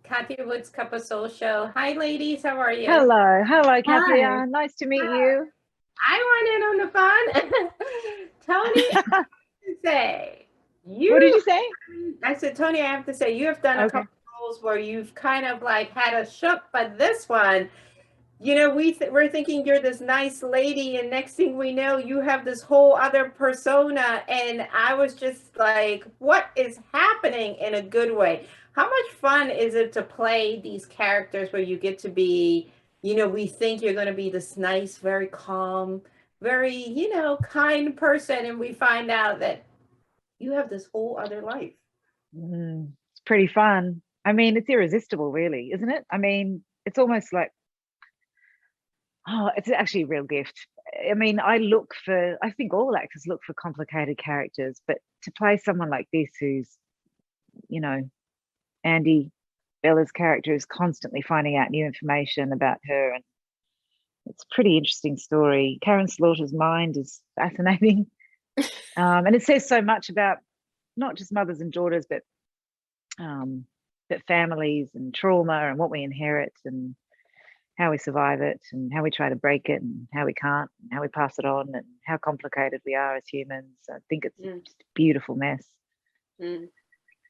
Kathy Wood's Cup of Soul show. Hi, ladies. How are you? Hello, Hi. Cathy. Nice to meet Hi. you. I want in on the fun. Tony, I have to say, What did you, you say? I said, Tony, I have to say, you have done a Okay. couple of roles where you've kind of like had a shook, but this one, we're thinking you're this nice lady, and next thing we know, you have this whole other persona. And I was just like, what is happening in a good way? How much fun is it to play these characters where you get to be, we think you're going to be this nice, very calm, very, kind person, and we find out that you have this whole other life. It's pretty fun. I mean, it's irresistible, really, isn't it? I mean, it's almost like, oh, it's actually a real gift. I mean, I think all actors look for complicated characters, but to play someone like this who's, you know, Andy Bella's character is constantly finding out new information about her, and it's a pretty interesting story. Karen Slaughter's mind is fascinating. And it says so much about not just mothers and daughters, um, but families and trauma and what we inherit and how we survive it and how we try to break it and how we can't and how we pass it on and how complicated we are as humans. I think it's just a beautiful mess.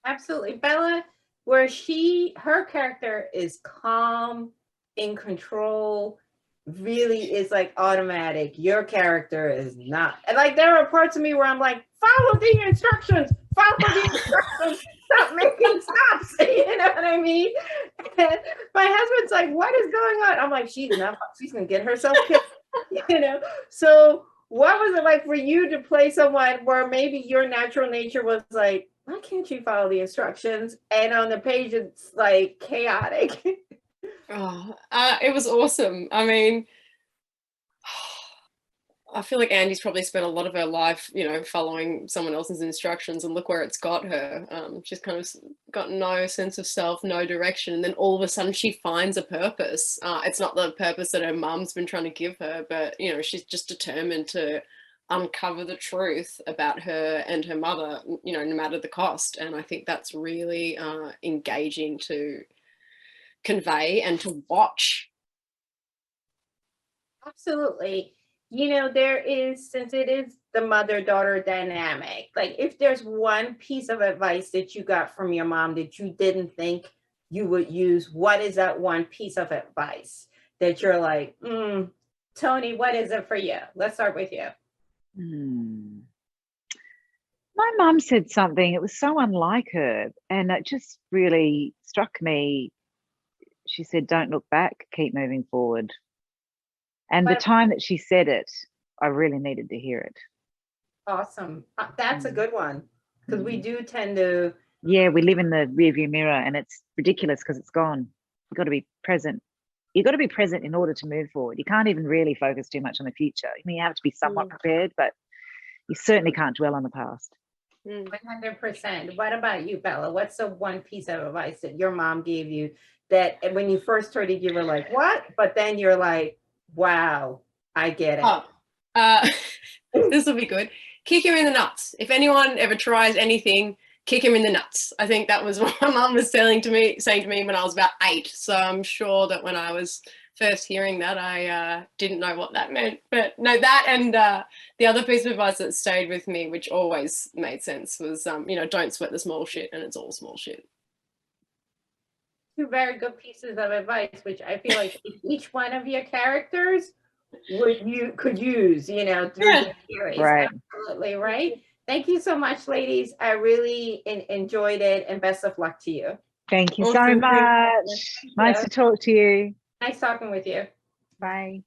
Absolutely. Bella, her character is calm, in control, really is like automatic. Your character is not. And like there are parts of me where I'm like, follow the instructions, stop making stops. You know what I mean? And my husband's like, what is going on? I'm like, she's gonna get herself killed. So what was it like for you to play someone where maybe your natural nature was like, why can't you follow the instructions? And on the page, it's like chaotic. It was awesome. I mean, I feel like Andy's probably spent a lot of her life, following someone else's instructions, and look where it's got her. She's kind of got no sense of self, no direction, and then all of a sudden she finds a purpose. It's not the purpose that her mum's been trying to give her, but she's just determined to uncover the truth about her and her mother, no matter the cost. And I think that's really engaging to convey and to watch. Absolutely. Since it is the mother-daughter dynamic, like if there's one piece of advice that you got from your mom that you didn't think you would use, what is that one piece of advice that you're like, Toni, what is it for you? Let's start with you. My mum said something, it was so unlike her, and it just really struck me. She said, don't look back, keep moving forward. And the time that she said it, I really needed to hear it. Awesome. That's a good one, because we do tend to. Yeah, we live in the rearview mirror, and it's ridiculous because it's gone. You've got to be present. You've got to be present in order to move forward. You can't even really focus too much on the future. I mean, you have to be somewhat prepared, but you certainly can't dwell on the past. 100%. What about you, Bella? What's the one piece of advice that your mom gave you that when you first heard it, you were like, what? But then you're like, wow, I get it. This will be good. Kick him in the nuts. If anyone ever tries anything, kick him in the nuts. I think that was what my mum was saying to me when I was about 8. So I'm sure that when I was first hearing that, I didn't know what that meant. But no, that and the other piece of advice that stayed with me, which always made sense, was, don't sweat the small shit, and it's all small shit. Two very good pieces of advice, which I feel like each one of your characters could use, through the series. Right. Absolutely, right? Thank you so much, ladies. I really enjoyed it, and best of luck to you. Thank you so much. Nice to talk to you. Nice talking with you. Bye.